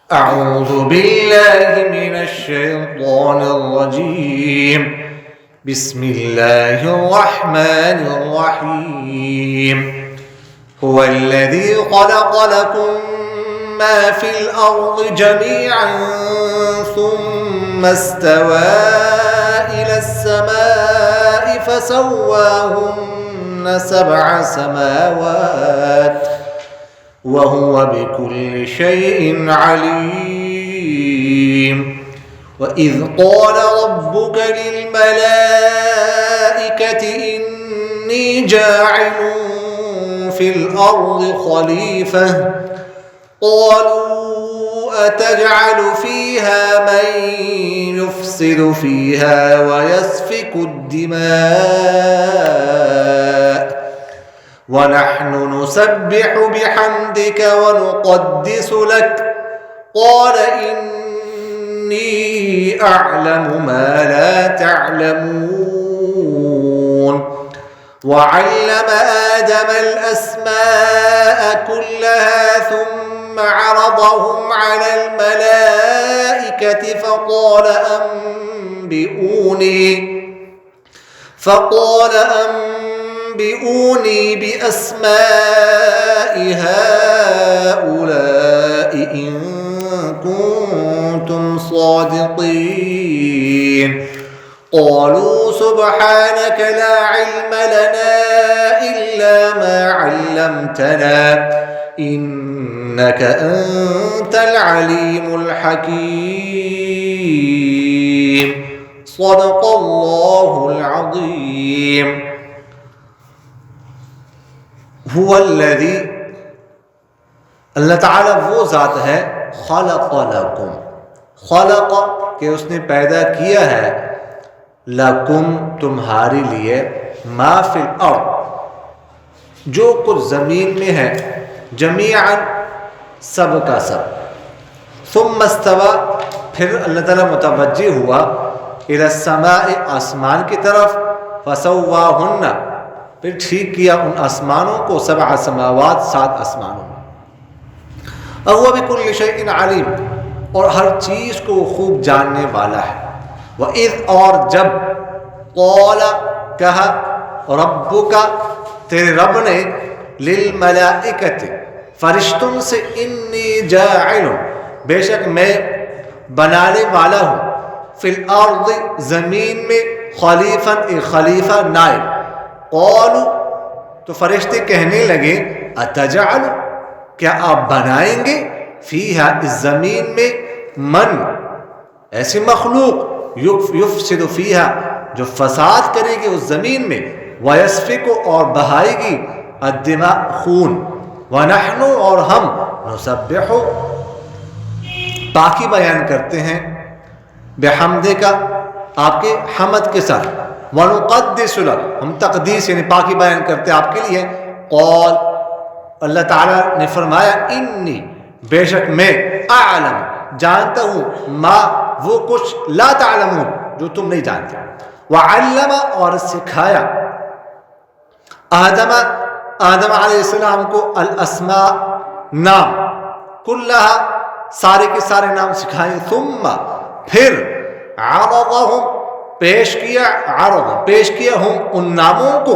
أعوذ بالله من الشيطان الرجيم. بسم الله الرحمن الرحيم. هو الذي خلق لكم ما في الأرض جميعا ثم استوى إلى السماء فسواهن 7 سماوات وهو بكل شيء عليم. وإذ قال ربك للملائكة إني جاعل في الأرض خليفة قالوا أتجعل فيها من يفسد فيها ويسفك الدماء ونحن نسبح بحمدك ونقدس لك قال إني أعلم ما لا تعلمون. وعلم آدم الأسماء كلها ثم عرضهم على الملائكة فقال أنبئوني بأسماء هؤلاء إن كنتم صادقين. قالوا سبحانك لا علم لنا إلا ما علمتنا إنك أنت العليم الحكيم. صدق الله العظيم. هو الذی، اللہ تعالیٰ وہ ذات ہے، خلق لکم، خلق کہ اس نے پیدا کیا ہے، لکم تمہارے لیے، ما فی الارض جو کچھ زمین میں ہے، جمیعاً سب کا سب، ثم استوى پھر اللہ تعالیٰ متوجہ ہوا، الی السماء آسمان کی طرف، فسواہن پھر ٹھیک کیا ان آسمانوں کو، 7 سماوات 7 آسمانوں، وَهُوَ بِكُلِّ شَيْءٍ عَلِيمٌ اور ہر چیز کو خوب جاننے والا ہے. وَإِذْ اور جب، قَالَ کہا، رَبُّكَ تیرے رب نے، لِلْمَلَائِكَةِ فرشتوں سے، اِنِّي جَاعِلٌ بے شک میں بنانے والا ہوں، فِي الْأَرْضِ زمین میں، خلیفاً ایک خلیفہ نائب. قالوا تو فرشتے کہنے لگے، اتجعل کیا آپ بنائیں گے، فیہا اس زمین میں، من ایسی مخلوق، یفسد فیہا جو فساد کرے گی اس زمین میں، ویسفک اور بہائے گی، الدماء خون، ونحن اور ہم، نسبح پاکی بیان کرتے ہیں، بحمدک آپ کے حمد کے ساتھ، وَنُقَدِّسُ لَكَ ہم تقدیس یعنی پاکی بیان کرتے آپ کے لیے. قال اللہ تعالیٰ نے فرمایا، انی بے شک میں، اعلم جانتا ہوں، ما وہ کچھ، لا تعلمون جو تم نہیں جانتے. وعلم اور سکھایا، آدم علیہ السلام کو، الاسماء نام، کلہا سارے کے سارے نام سکھائے، ثم پھر عرضہم پیش کیا ہم ان ناموں کو،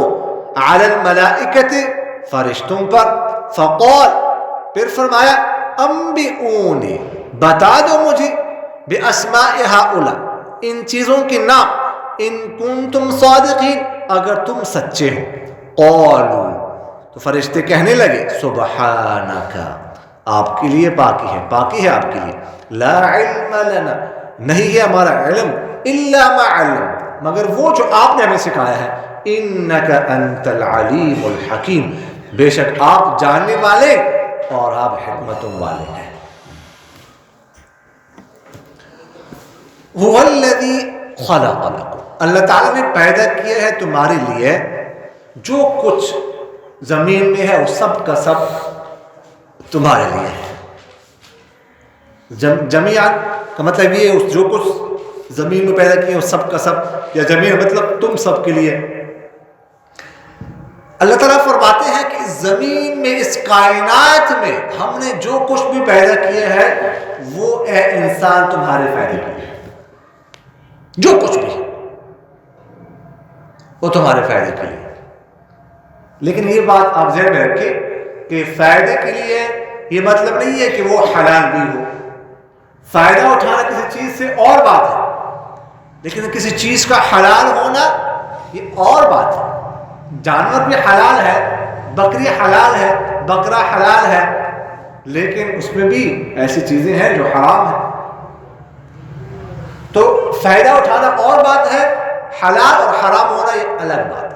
علی الملائکۃ فرشتوں پر، فقال پھر فرمایا، انبئونی بتا دو مجھے، باسماء ہؤلاء ان چیزوں کے نام، ان کنتم صادقین اگر تم سچے ہو. قالوا تو فرشتے کہنے لگے، سبحانک آپ کے لیے پاکی ہے آپ کے لیے، لا علم لنا نہیں ہے ہمارا علم، الا ما علم مگر وہ جو آپ نے ہمیں سکھایا ہے، انک انت العلیم الحکیم بے شک آپ جاننے والے اور آپ حکمتوں والے ہیں. هو الذی خلق لکم اللہ تعالیٰ نے پیدا کیا ہے تمہارے لیے جو کچھ زمین میں ہے، وہ سب کا سب تمہارے لیے ہے. جمیعاً کا مطلب یہ ہے جو کچھ زمین میں پیدا کیے وہ سب کا سب، یا زمین مطلب تم سب کے لیے. اللہ تعالیٰ فرماتے ہیں کہ اس زمین میں اس کائنات میں ہم نے جو کچھ بھی پیدا کیا ہے وہ اے انسان تمہارے فائدے کے لیے، جو کچھ بھی وہ تمہارے فائدے کے لیے۔ لیکن یہ بات آپ ذہن میں رکھیں کہ فائدے کے لیے یہ مطلب نہیں ہے کہ وہ حلال بھی ہو۔ فائدہ اٹھانا کسی چیز سے اور بات ہے، لیکن کسی چیز کا حلال ہونا یہ اور بات ہے۔ جانور بھی حلال ہے، بکری حلال ہے، بکرا حلال ہے، لیکن اس میں بھی ایسی چیزیں ہیں جو حرام ہیں۔ تو فائدہ اٹھانا اور بات ہے، حلال اور حرام ہونا یہ الگ بات ہے۔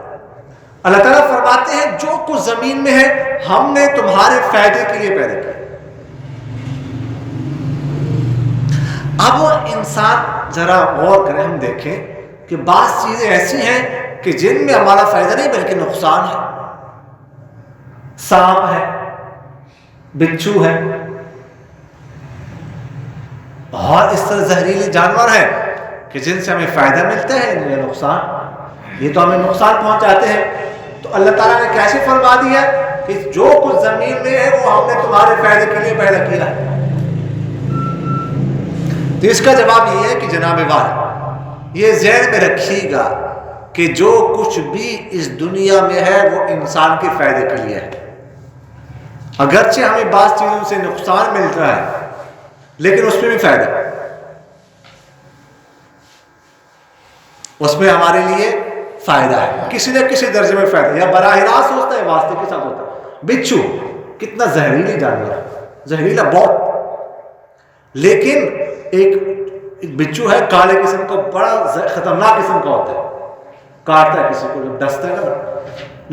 اللہ تعالیٰ فرماتے ہیں جو کچھ زمین میں ہے ہم نے تمہارے فائدے کے لیے پیدا کیا۔ اب انسان ذرا غور کریں، ہم دیکھیں کہ بعض چیزیں ایسی ہیں کہ جن میں ہمارا فائدہ نہیں بلکہ نقصان ہے۔ سانپ ہے، بچھو ہے، اور اس طرح زہریلے جانور ہیں کہ جن سے ہمیں فائدہ ملتا ہے، ان میں نقصان، یہ تو ہمیں نقصان پہنچاتے ہیں۔ تو اللہ تعالیٰ نے کیسے فرما دیا کہ جو کچھ زمین میں ہے وہ ہم نے تمہارے فائدے کے لیے پیدا کیا ہے؟ تو اس کا جواب یہ ہے کہ جناب والا یہ ذہن میں رکھیے گا کہ جو کچھ بھی اس دنیا میں ہے وہ انسان کے فائدے کے لیے ہے۔ اگرچہ ہمیں بعض چیزوں سے نقصان مل رہا ہے لیکن اس میں بھی فائدہ، اس میں ہمارے لیے فائدہ ہے، کسی نہ کسی درجے میں فائدہ، یا براہ راست ہوتا ہے واسطے کے ساتھ ہوتا ہے۔ بچھو کتنا زہریلی جانور ہے، زہریلا بہت، لیکن ایک بچھو ہے کالے قسم کا، بڑا خطرناک قسم کا ہوتا ہے، کاٹتا ہے کسی کو جب ڈستا ہے نا،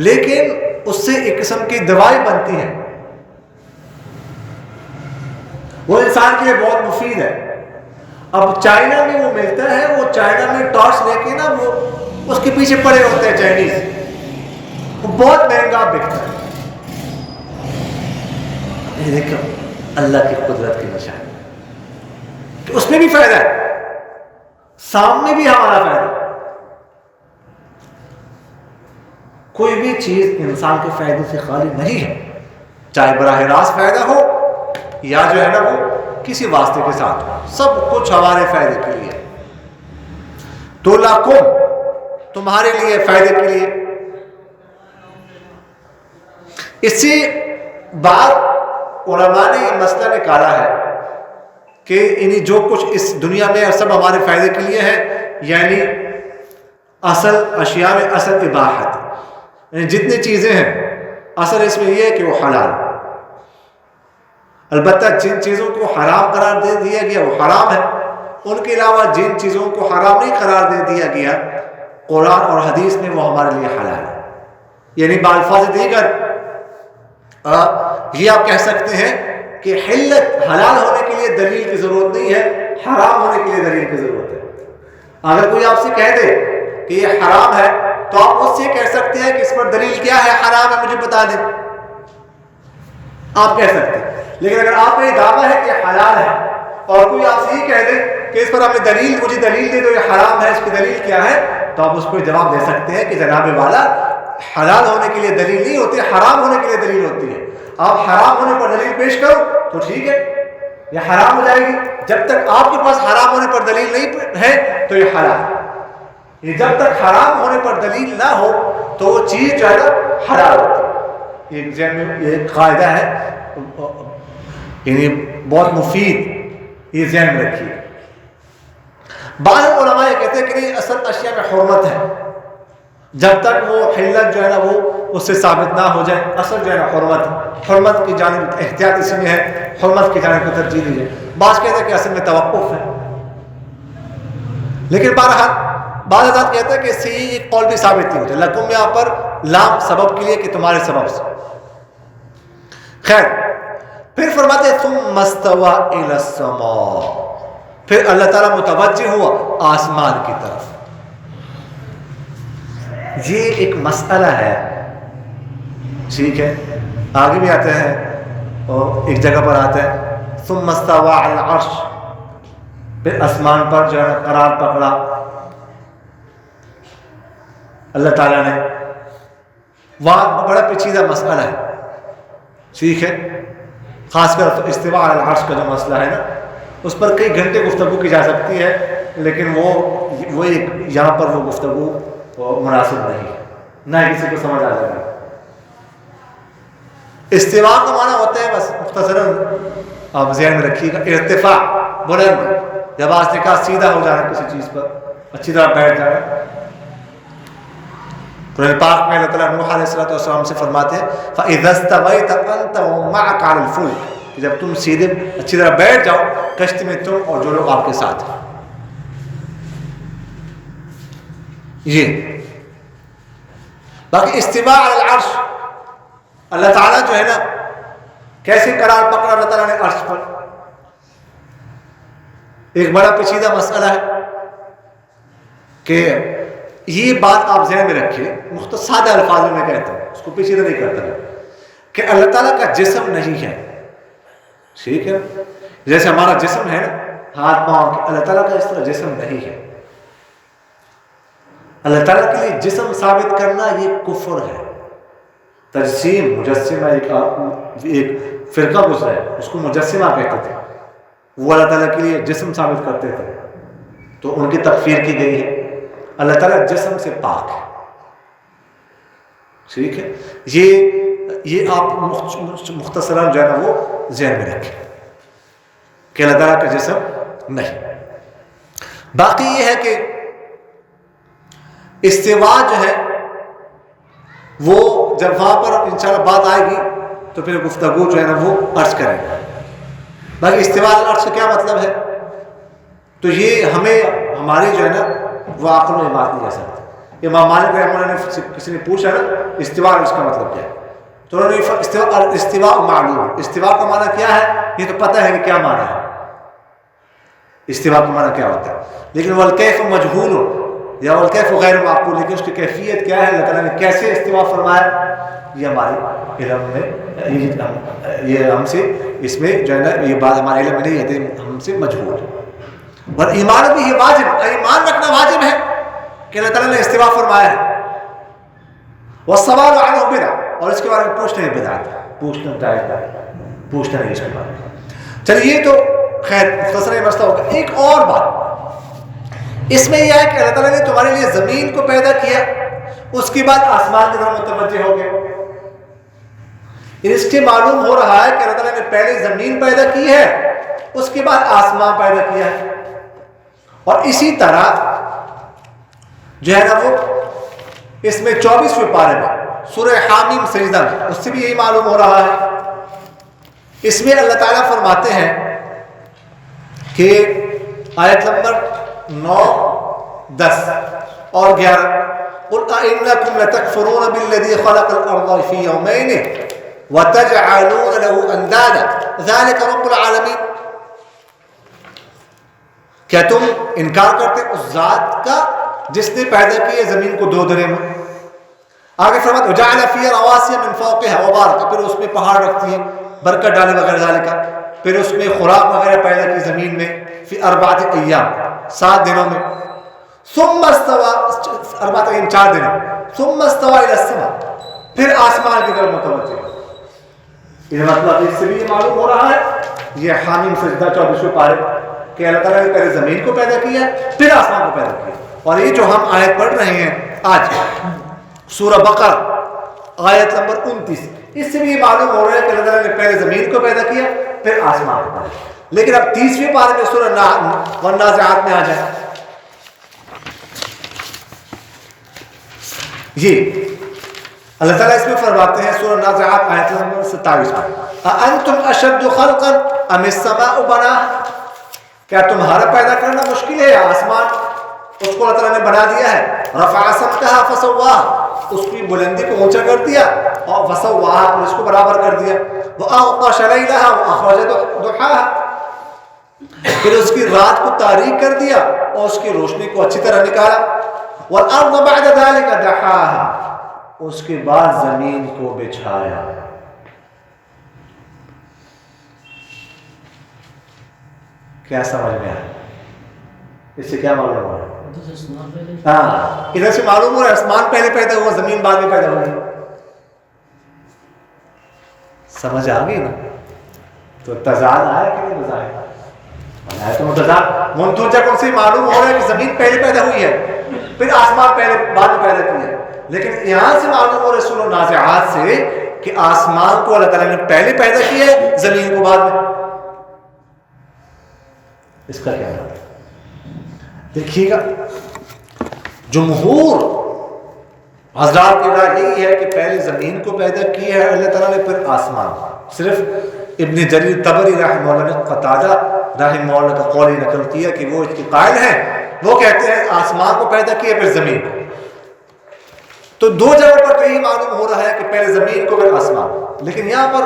لیکن اس سے ایک قسم کی دوائی بنتی ہے، وہ انسان کے لیے بہت مفید ہے۔ اب چائنا میں وہ ملتا ہے، وہ چائنا میں ٹارچ لے کے نا وہ اس کے پیچھے پڑے ہوتے ہیں چائنیز، وہ بہت مہنگا بکتا ہے۔ یہ دیکھو اللہ کی قدرت کی نشانی کہ اس میں بھی فائدہ ہے، سامنے بھی ہمارا فائدہ۔ کوئی بھی چیز انسان کے فائدے سے خالی نہیں ہے، چاہے براہ راست فائدہ ہو یا جو ہے نا وہ کسی واسطے کے ساتھ، سب کچھ ہمارے فائدے کے لیے۔ تو لکم تمہارے لیے، فائدے کے لیے۔ اسی بات علماء نے یہ مسئلہ نکالا ہے کہ جو کچھ اس دنیا میں سب ہمارے فائدے کے لیے ہے، یعنی اصل اشیاء میں اصل اباحت، یعنی جتنی چیزیں ہیں اصل اس میں یہ ہے کہ وہ حلال، البتہ جن چیزوں کو حرام قرار دے دیا گیا وہ حرام ہے، ان کے علاوہ جن چیزوں کو حرام نہیں قرار دے دیا گیا قرآن اور حدیث میں وہ ہمارے لیے حلال ہے۔ یعنی بالفاظ دیگر یہ آپ کہہ سکتے ہیں کہ حلت حلال ہونے کے لیے دلیل کی ضرورت نہیں ہے، حرام ہونے کے لیے دلیل کی ضرورت ہے۔ اگر کوئی آپ سے کہہ دے کہ یہ حرام ہے تو آپ اس سے کہہ سکتے ہیں کہ اس پر دلیل کیا ہے، حرام ہے مجھے بتا دیں، آپ کہہ سکتے ہیں۔ لیکن اگر آپ کا یہ دعویٰ ہے کہ یہ حلال ہے اور کوئی آپ سے یہ کہہ دے کہ اس پر آپ نے دلیل، مجھے دلیل دے دو یہ حرام ہے، اس کی دلیل کیا ہے، تو آپ اس کو جواب دے سکتے ہیں کہ جناب والا حلال ہونے کے لیے دلیل نہیں ہوتی، حرام ہونے کے لیے دلیل ہوتی ہے۔ آپ حرام ہونے پر دلیل پیش کرو تو ٹھیک ہے، یہ حرام ہو جائے گی، جب تک آپ کے پاس حرام ہونے پر دلیل نہیں ہے تو یہ حلال ہے۔ یہ جب تک حرام ہونے پر دلیل نہ ہو تو وہ چیز جو ہے نا حلال ہوتی ہے۔ یہ قاعدہ ہے، یعنی بہت مفید، یہ ذہن میں رکھیے۔ بعض علماء یہ کہتے ہیں کہ نہیں، اصل اشیاء میں حرمت ہے، جب تک وہ حلت جو ہے نا وہ اس سے ثابت نہ ہو جائے، اصل جو ہے نا حرمت کی جانب احتیاط اس میں ہے، حرمت کی جانب کو ترجیح دی جائے۔ بعض کہتے ہیں کہ اصل میں توقف ہے، لیکن بہرحال بعض حضرات کہتے ہیں کہ اس سے ایک قول بھی ثابت نہیں ہوتا۔ لکم یہاں پر لام سبب کے لیے کہ تمہارے سبب سے۔ خیر، پھر فرماتے ہیں ثم استوى الى السماء، پھر اللہ تعالیٰ متوجہ ہوا آسمان کی طرف۔ یہ ایک مسئلہ ہے، ٹھیک ہے، آگے بھی آتے ہیں اور ایک جگہ پر آتے ہیں ثم استوى على العرش، پھر آسمان پر جو ہے قرار پکڑا اللہ تعالیٰ نے۔ وہاں بڑا پیچیدہ مسئلہ ہے، ٹھیک ہے، خاص کر استواء علی العرش کا جو مسئلہ ہے نا، اس پر کئی گھنٹے گفتگو کی جا سکتی ہے، لیکن وہ یہاں پر وہ گفتگو مناسب نہیں، نہ کسی کو سمجھ آ جائے گا۔ استواء کا معنی ہوتا ہے، بس مختصراً آپ ذہن میں رکھیے گا، ارتفاع، بلند، جب آج نکاح سیدھا ہو جانا کسی چیز پر، اچھی طرح بیٹھ جانا۔ قرآن پاک میں اللہ تعالیٰ نوح علیہ السلام سے فرماتے ہیں فَإِذَا اسْتَوَيْتَ أَنْتَ وَمَعَكَ عَلَى الْفُلْكِ، کہ جب تم سیدھے اچھی طرح بیٹھ جاؤ کشتی میں، تم اور جو لوگ آپ کے ساتھ ہیں۔ یہ باقی استواء علی العرش، اللہ تعالیٰ جو ہے نا کیسے قرار پکڑا اللہ تعالیٰ نے عرش پر، ایک بڑا پیچیدہ مسئلہ ہے کہ یہ بات آپ ذہن میں رکھیے، مختصر سادہ الفاظ میں کہتا ہوں، اس کو پیچیدہ نہیں کرتا ہے، کہ اللہ تعالیٰ کا جسم نہیں ہے، ٹھیک ہے، جیسے ہمارا جسم ہے نا ہاتھ پاؤں، اللہ تعالیٰ کا اس طرح جسم نہیں ہے۔ اللہ تعالیٰ کے لیے جسم ثابت کرنا یہ کفر ہے۔ تجسیم، مجسمہ، ایک فرقہ گزرا ہے، اس کو مجسمہ کہتے تھے، وہ اللہ تعالیٰ کے لیے جسم ثابت کرتے تھے، تو ان کی تکفیر کی گئی ہے۔ اللہ تعالیٰ جسم سے پاک ہے، ٹھیک ہے، یہ آپ مختصراً جو ہے نا وہ ذہن میں رکھیں کہ اللہ تعالیٰ کا جسم نہیں۔ باقی یہ ہے کہ استواء جو ہے وہ جب وہاں پر انشاءاللہ بات آئے گی تو پھر گفتگو جو ہے نا وہ عرض کریں گے۔ باقی استواء العرش کا کیا مطلب ہے، تو یہ ہمیں ہماری جو ہے نا وہ عقل میں بات نہیں کر سکتی۔ امام مالک رحمہ اللہ نے کسی نے پوچھا نا استواء العرش کا مطلب کیا ہے، تو انہوں نے استواء معلوم، استواء کا معنی کیا ہے یہ تو پتہ ہے کہ کیا معنی ہے، استواء کا معنی کیا ہوتا ہے، لیکن والکیف مجہول یا والکیف غیر معقول، لیکن اس کی کیفیت کیا ہے، اللہ تعالیٰ نے کیسے استواء فرمایا، یہ ہمارے علم میں، یہ ہم سے اس میں جو ہے نا یہ بات ہمارے علم میں نہیں ہے، ہم سے مجہول ہے۔ اور ایمان بھی یہ واجب، ایمان رکھنا واجب ہے کہ اللہ تعالیٰ نے استواء فرمایا ہے۔ والسوال عنہ بدعہ، اور اس کے بارے میں پوچھنا ہے بدعت، پوچھنا جائز نہیں، پوچھنا نہیں اس کے بارے میں۔ چلیے یہ تو خیر مختصر مسئلہ ہوگا۔ ایک اور بات اس میں یہ ہے کہ اللہ تعالیٰ نے تمہارے لیے زمین کو پیدا کیا، اس کے بعد آسمان کی طرف متوجہ ہو گئے۔ اس سے معلوم ہو رہا ہے کہ اللہ تعالیٰ نے پہلے زمین پیدا کی ہے، اس کے بعد آسمان پیدا کیا ہے۔ اور اسی طرح جو ہے نا وہ اس میں 24ویں پارے میں سورہ حامیم سجدہ میں اس سے بھی یہی معلوم ہو رہا ہے۔ اس میں اللہ تعالیٰ فرماتے ہیں کہ آیت نمبر 9، 10 اور 11 قُلْ أَإِنَّكُمْ لَتَكْفُرُونَ بِالَّذِي خَلَقَ الْأَرْضَ فِي يَوْمَيْنِ وَتَجْعَلُونَ لَهُ أَنْدَادًا ذَلِكَ رَبُّ الْعَالَمِينَ، کیا تم انکار کرتے اس ذات کا جس نے پیدا کی ہے زمین کو 2 دنوں میں؟ آگے فرماتے وَجَعَلَ فِيهَا رَوَاسِيَ مِنْ فَوْقِهَا وَبَارَكَ، پھر اس میں پہاڑ رکھتی ہے برکت ڈالے وغیرہ ذالکا، پھر اس میں خوراک وغیرہ پیدا کی زمین میں فی 4 ایام 7 دنوں میں، ثم استوى 4 ایام 4 دنوں، ثم استوى الى السماء، پھر آسمان کی طرف متوجہ۔ یہ مطلب اس سے بھی یہ معلوم ہو رہا ہے، یہ حامیم سجدہ 24ویں پارے کہ اللہ تعالیٰ نے پہلے زمین کو پیدا کیا پھر آسمان کو پیدا کیا۔ اور یہ جو ہم آیت پڑھ رہے ہیں آج سورہ بقرہ آیت نمبر 29، اس سے بھی یہ معلوم ہو رہا ہے کہ اللہ تعالیٰ نے پہلے زمین کو پیدا کیا پھر آسمان کو پیدا کیا۔ لیکن اب 30ویں پارے میں سورہ والنازعات میں آ جائیں، یہ اللہ تعالیٰ اس میں فرماتے ہیں سورہ نازعات آیت نمبر 27 میں اَأَنْتُمْ أَشَدُّ خَلْقًا أَمِ السَّمَاءُ بَنَاهَا، کیا تمہارا پیدا کرنا مشکل ہے یا آسمان؟ اس کو اللہ تعالیٰ نے بنا دیا ہے۔ رفع سمکها فسواها، اس کی بلندی کو اونچا کر دیا، اور فسواها، اور اس کو برابر کر دیا۔ وأغطش ليلها وأخرج ضحاها، پھر اس کی رات کو تاریک کر دیا اور اس کی روشنی کو اچھی طرح نکالا۔ والأرض بعد ذلك دحاها، اس کے بعد زمین کو بچھایا۔ کیا سمجھ میں آیا؟ اس سے کیا معلوم ہو رہا ہے؟ ہاں، ادھر سے معلوم ہو رہا ہے آسمان پہلے پیدا ہوا، زمین بعد میں پیدا ہوئی۔ سمجھ آ گئی نا؟ تو تضاد آیا کہ نہیں بظاہر آیا؟ تو متضاد منتوجہ کون سے معلوم ہو رہا ہے کہ زمین پہلے پیدا ہوئی ہے، پھر آسمان پہلے بعد میں پیدا کیا ہے. لیکن یہاں سے معلوم ہو رسول النازعات سے کہ آسمان کو اللہ تعالیٰ نے پہلے پیدا کیا ہے، زمین کو بعد میں. اس کا کیا ہے؟ دیکھیے گا جمہور حضرات کی رائے یہی ہے کہ پہلے زمین کو پیدا کیا ہے اللہ تعالیٰ نے، پھر آسمان. صرف ابن جریر طبری رحمہ اللہ نے قتادہ رحمہ اللہ کا قول نقل کیا کہ وہ اس کے قائل ہیں، وہ کہتے ہیں آسمان کو پیدا کیا پھر زمین کو. تو دو جگہوں پر یہی معلوم ہو رہا ہے کہ پہلے زمین کو پھر آسمان، لیکن یہاں پر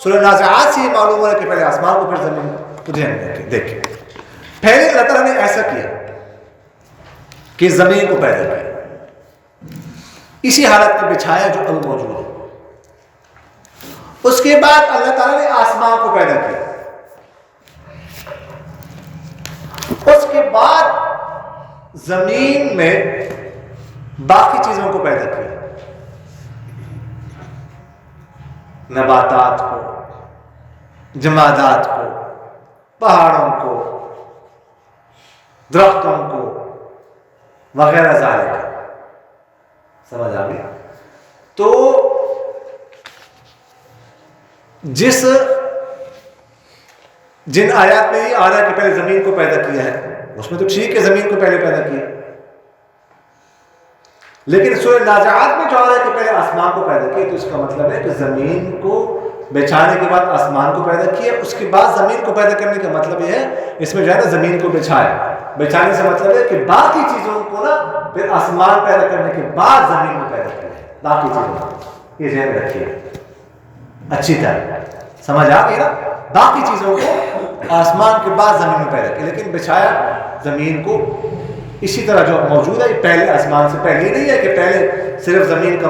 سورہ نازعات سے یہ معلوم ہو رہا ہے کہ پہلے آسمان کو پھر زمین کو. تو دھیان رکھیں، دیکھیں پہلے اللہ تعالیٰ نے ایسا کیا کہ زمین کو پیدا کیا، اسی حالت میں بچھایا جو اب موجود ہے. اس کے بعد اللہ تعالیٰ نے آسمان کو پیدا کیا، اس کے بعد زمین میں باقی چیزوں کو پیدا کیا، نباتات کو، جمادات کو، پہاڑوں کو، درختوں کو وغیرہ ذالک. سمجھ آ گیا؟ تو جن آیات میں یہ آ رہا ہے کہ پہلے زمین کو پیدا کیا ہے، اس میں تو ٹھیک ہے زمین کو پہلے پیدا کیا، لیکن سورہ نازعات میں جو آ رہا ہے کہ پہلے آسمان کو پیدا کیا، تو اس کا مطلب ہے کہ زمین کو بچھانے کے بعد آسمان کو پیدا کیا، اس کے بعد زمین کو پیدا کرنے کا مطلب یہ ہے اس میں جو ہے نا زمین کو بچھایا. بچھانے سے مطلب ہے کہ باقی چیزوں کو نا پھر آسمان پیدا کرنے کے بعد زمین کو پیدا کیا، باقی چیزوں کو. یہ ذہن رکھیے اچھی طرح، سمجھ آ گئی نا؟ باقی چیزوں کو آسمان کے بعد زمین میں پیدا کیا، لیکن بچھایا زمین کو اسی طرح جو موجود ہے. پہلے آسمان سے پہلے ہی نہیں ہے کہ پہلے صرف زمین کا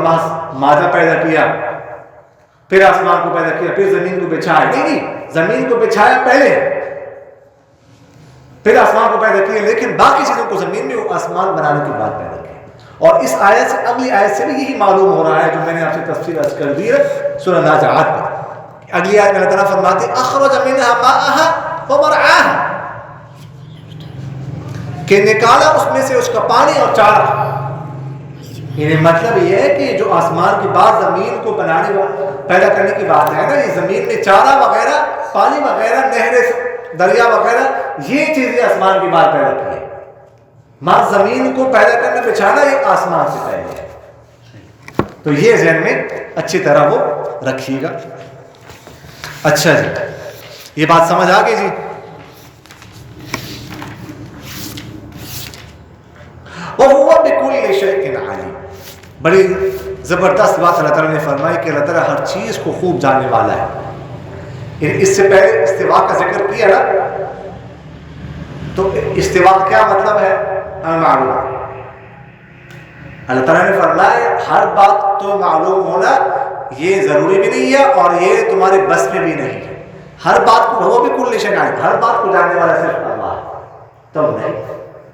مادہ پیدا کیا پھر آسمان کو پیدا کیا پھر زمین کو بچھایا. نہیں، زمین کو بچھایا پہلے پھر آسمان کو پیدا کیا، لیکن باقی چیزوں کو زمین میں وہ آسمان بنانے کے بعد پیدا کیا. اور اس آیت سے اگلی آیت سے بھی یہی معلوم ہو رہا ہے جو میں نے آپ سے تفصیل عرض کر دی ہے سورہ نازعات میں. اگلی آیت میں اللہ تعالیٰ فرماتے ہیں اخرج منها ماءها ومرعاها، کہ نکالا اس میں سے اس کا پانی اور چارہ. یعنی مطلب یہ ہے کہ جو آسمان کے بعد زمین کو بنانے پیدا کرنے کی بات ہے نا، یہ زمین میں چارہ وغیرہ، پانی وغیرہ، نہریں، دریا وغیرہ، یہ چیزیں آسمان کے بعد پیدا کی ہے. ماں زمین کو پیدا کرنا بچھانا یہ آسمان سے پہلے ہے. تو یہ ذہن میں اچھی طرح وہ رکھیے گا. اچھا جی، یہ بات سمجھ آ گئی جی. وَهُوَ بِكُلِّ شَيْءٍ عَلِيمٌ. بڑی زبردست بات اللہ تعالیٰ نے فرمائی کہ اللہ تعالیٰ ہر چیز کو خوب جاننے والا ہے. اس سے پہلے استوا کا ذکر کیا نا، تو استوا کیا مطلب ہے؟ معلوم. اللہ تعالیٰ نے فرمایا ہر بات تو معلوم ہونا یہ ضروری بھی نہیں ہے اور یہ تمہارے بس میں بھی نہیں ہے. ہر بات کو وہ بھی کل شیء عالم، ہر بات کو جاننے والا صرف اللہ ہے. تم نہیں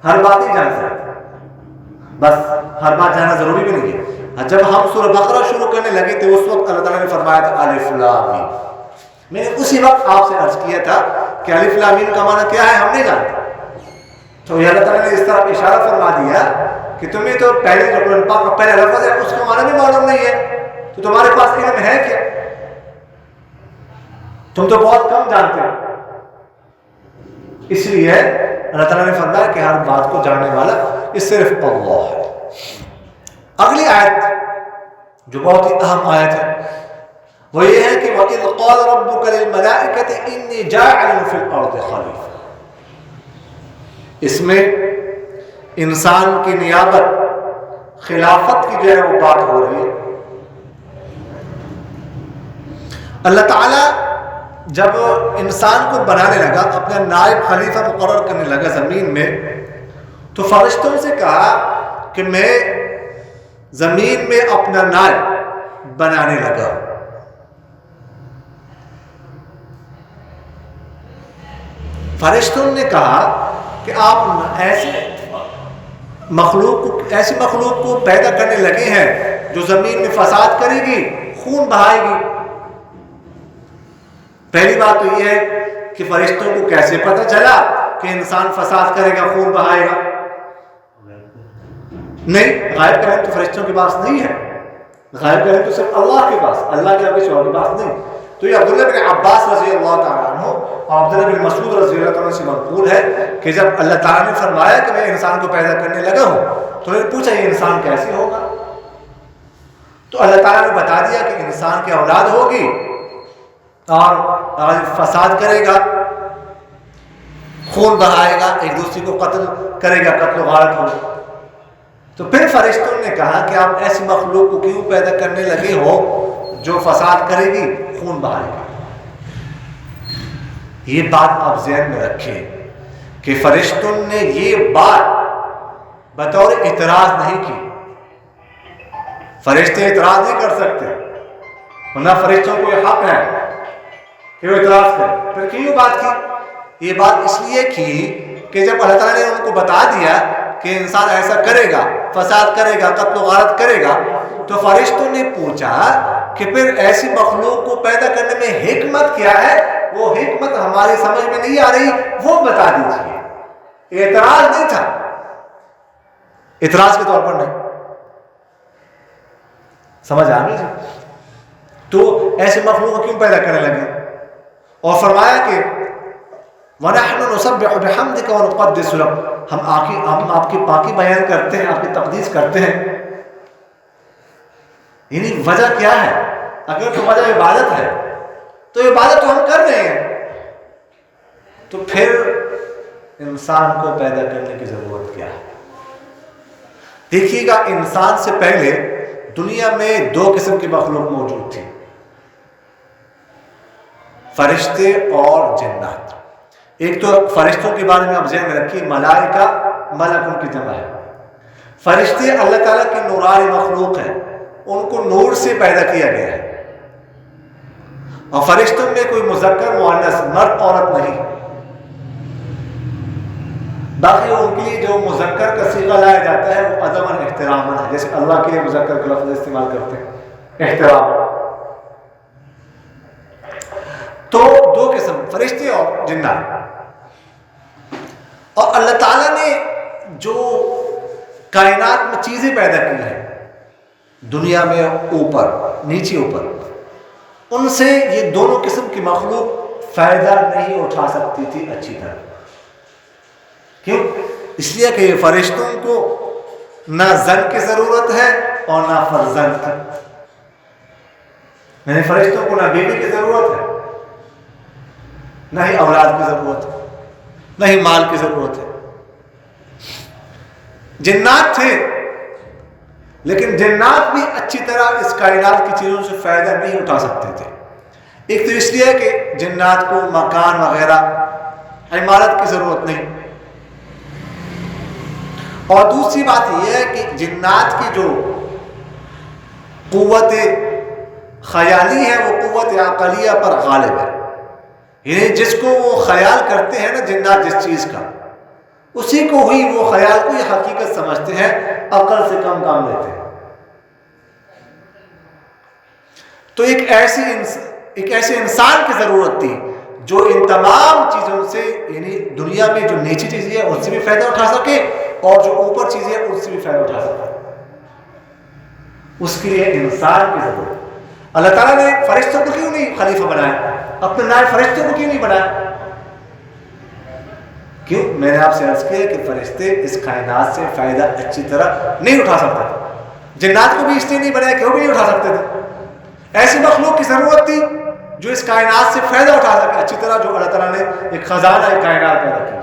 ہر بات ہی جان سکتے، بس ہر بات جاننا ضروری بھی نہیں ہے. جب ہم سورہ بقرہ شروع کرنے لگے تھے اس وقت اللہ تعالیٰ نے فرمایا تھا الف لام میم. میں نے اسی وقت آپ سے عرض کیا تھا کہ الف لام میم کا معنی کیا ہے ہم نہیں جانتے. تو اللہ تعالیٰ نے اس طرح اشارہ فرما دیا کہ تمہیں تو پہلے جو قرآن پاک کا پہلا لفظ ہے اس کا معنی بھی معلوم نہیں ہے، تو تمہارے پاس علم ہے کیا؟ تم تو بہت کم جانتے ہو. اس لیے اللہ تعالیٰ نے فرمایا کہ ہر بات کو جاننے والا یہ صرف اللہ ہے. اگلی آیت جو بہت ہی اہم آیت ہے وہ یہ ہے کہ وَإِذْ قَالَ رَبُّكَ لِلْمَلَائِكَةِ إِنِّي جَاعِلٌ فِي الْأَرْضِ خَلِيفَةً. اس میں انسان کی نیابت خلافت کی جو ہے وہ بات ہو رہی ہے. اللہ تعالیٰ جب انسان کو بنانے لگا، اپنا نائب خلیفہ مقرر کرنے لگا زمین میں، تو فرشتوں سے کہا کہ میں زمین میں اپنا نائب بنانے لگا. فرشتوں نے کہا کہ آپ ایسی مخلوق کو پیدا کرنے لگے ہیں جو زمین میں فساد کرے گی، خون بہائے گی. پہلی بات تو یہ ہے کہ فرشتوں کو کیسے پتہ چلا کہ انسان فساد کرے گا، خون بہائے گا؟ نہیں، غائب کا علم تو فرشتوں کے پاس نہیں ہے، غائب کا علم تو صرف اللہ کے پاس، اللہ کے کسی اور کے پاس نہیں۔ تو یہ عبداللہ بن عباس رضی اللہ تعالیٰ عنہ اور عبداللہ بن مسعود رضی اللہ تعالیٰ عنہ سے منقول ہے کہ جب اللہ تعالیٰ نے فرمایا کہ میں انسان کو پیدا کرنے لگا ہوں تو انہوں نے پوچھا یہ انسان کیسے ہوگا؟ تو اللہ تعالیٰ نے بتا دیا کہ انسان کی اولاد ہوگی اور فساد کرے گا، خون بہائے گا، ایک دوسرے کو قتل کرے گا، قتل و غارت ہوگا۔ تو پھر فرشتوں نے کہا کہ آپ ایسی مخلوق کو کیوں پیدا کرنے لگے ہو جو فساد کرے گی، خون بہائے گی؟ یہ بات آپ ذہن میں رکھیں کہ فرشتوں نے یہ بات بطور اعتراض نہیں کی۔ فرشتے اعتراض نہیں کر سکتے، ورنہ فرشتوں کو یہ حق ہے کہ وہ اعتراض کریں۔ پھر کیوں بات کی؟ یہ بات اس لیے کی کہ جب اللہ تعالیٰ نے ان کو بتا دیا کہ انسان ایسا کرے گا، فساد کرے گا، قتل و غارت کرے گا، تو فرشتوں نے پوچھا کہ پھر ایسی مخلوق کو پیدا کرنے میں حکمت کیا ہے؟ وہ حکمت ہماری سمجھ میں نہیں آ رہی، وہ بتا دیجیے۔ اعتراض نہیں تھا، اعتراض کے طور پر نہیں، سمجھ آ گئی؟ تو ایسی مخلوق کو کیوں پیدا کرنے لگے؟ اور فرمایا کہ وَنَحْنُ نُسَبِّحُ بِحَمْدِكَ وَنُقَدِّسُ لَكَ، ہم آپ کی پاکی بیان کرتے ہیں، آپ کی تقدیس کرتے ہیں۔ یعنی وجہ کیا ہے؟ اگر تو وجہ عبادت ہے تو عبادت تو ہم کر رہے ہیں، تو پھر انسان کو پیدا کرنے کی ضرورت کیا ہے؟ دیکھیے گا، انسان سے پہلے دنیا میں دو قسم کی مخلوق موجود تھی، فرشتے اور جنات۔ ایک تو فرشتوں کے بارے میں آپ ذہن میں رکھیے، ملائکہ، ملک ان کی جمع ہے۔ فرشتے اللہ تعالیٰ کی نورانی مخلوق ہیں، ان کو نور سے پیدا کیا گیا ہے، اور فرشتوں میں کوئی مذکر مؤنث، مرد عورت نہیں۔ باقی ان کے لیے جو مذکر کا صیغہ لایا جاتا ہے وہ ادب اور احترام ہے، جیسے اللہ کے لیے مذکر کا لفظ استعمال کرتے ہیں، احترام۔ تو دو قسم، فرشتے اور جنات۔ اور اللہ تعالیٰ نے جو کائنات میں چیزیں پیدا کی ہیں، دنیا میں اوپر نیچے اوپر، ان سے یہ دونوں قسم کی مخلوق فائدہ نہیں اٹھا سکتی تھی اچھی طرح۔ کیوں؟ اس لیے کہ فرشتوں کو نہ زن کی ضرورت ہے اور نہ فرزند کی، یعنی فرشتوں کو نہ بیوی کی ضرورت ہے، نہ ہی اولاد کی ضرورت ہے، نہ ہی مال کی ضرورت ہے۔ جنات تھے، لیکن جنات بھی اچھی طرح اس کائنات کی چیزوں سے فائدہ نہیں اٹھا سکتے تھے۔ ایک تو اس لیے کہ جنات کو مکان وغیرہ، عمارت کی ضرورت نہیں، اور دوسری بات یہ ہے کہ جنات کی جو قوت خیالی ہے وہ قوت عقلیہ پر غالب ہے، یعنی جس کو وہ خیال کرتے ہیں نا جنات جس چیز کا، اسی کو ہی وہ خیال کو یہ حقیقت سمجھتے ہیں، عقل سے کم کام لیتے ہیں۔ تو ایک ایسے انسان کی ضرورت تھی جو ان تمام چیزوں سے، یعنی دنیا میں جو نیچی چیزیں ہیں ان سے بھی فائدہ اٹھا سکے اور جو اوپر چیزیں ہیں ان سے بھی فائدہ اٹھا سکے، اس کے لیے انسان کی ضرورت۔ اللہ تعالیٰ نے فرشتوں کو کیوں نہیں خلیفہ بنایا؟ اپنے نائب فرشتوں کو کیوں نہیں بنایا؟ کیوں؟ میں نے آپ سے عرض کیا کہ فرشتے اس کائنات سے فائدہ اچھی طرح نہیں اٹھا سکتے تھے، جنات کو بھی اس لیے نہیں بنایا کہ وہ بھی نہیں اٹھا سکتے تھے۔ ایسی مخلوق کی ضرورت تھی جو اس کائنات سے فائدہ اٹھا سکے اچھی طرح، جو اللہ تعالیٰ نے ایک خزانہ کائنات پیدا کیا،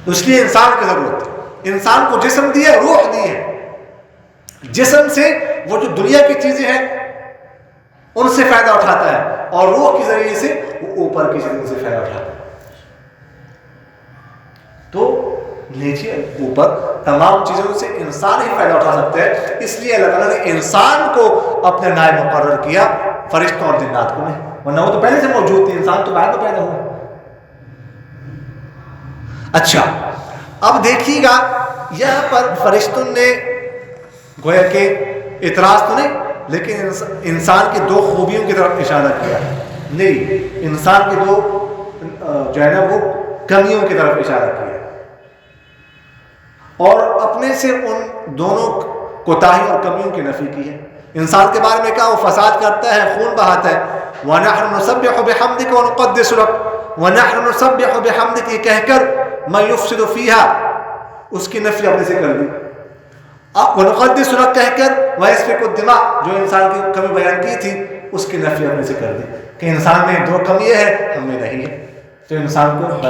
اس لیے انسان کی ضرورت تھی۔ انسان کو جسم دیا، روح دی ہے، جسم سے وہ جو دنیا کی چیزیں ہیں ان سے فائدہ اٹھاتا ہے، اور روح کے ذریعے سے وہ اوپر کی چیزوں سے فائدہ اٹھاتا ہے۔ تو نیچے اوپر تمام چیزوں سے انسان ہی فائدہ اٹھا سکتا ہے، اس لیے اللہ تعالیٰ نے انسان کو اپنے نائب مقرر کیا، فرشتوں اور جنات کو نہیں، ورنہ وہ تو پہلے سے موجود تھے، انسان تو بعد میں پیدا ہوا۔ اچھا، اب دیکھیے گا یہاں پر فرشتوں نے گویا کہ اعتراض تو نہیں، لیکن انسان کی دو خوبیوں کی طرف اشارہ کیا ہے۔ نہیں، انسان کی دو جو ہے نا وہ کمیوں کی طرف اشارہ کیا اور اپنے سے ان دونوں کوتاہی اور کمیوں کی نفی کی ہے۔ انسان کے بارے میں کہا وہ فساد کرتا ہے، خون بہاتا ہے، وَنَحْنُ نُسَبِّحُ بِحَمْدِكَ وَنُقَدِّسُ لَكَ، وَنَحْنُ نُسَبِّحُ بِحَمْدِكَ یہ کہہ کر مَن يُفْسِدُ فِيهَا اس کی نفی اپنے سے کر دی، وَنُقَدِّسُ لَكَ کہہ کر وَيَسْفِكُ الدِّمَاء جو انسان کی کمی بیان کی تھی اس کی نفی اپنے سے کر دی کہ انسان میں دو کمی ہے، ہم میں نہیں ہے، تو انسان کو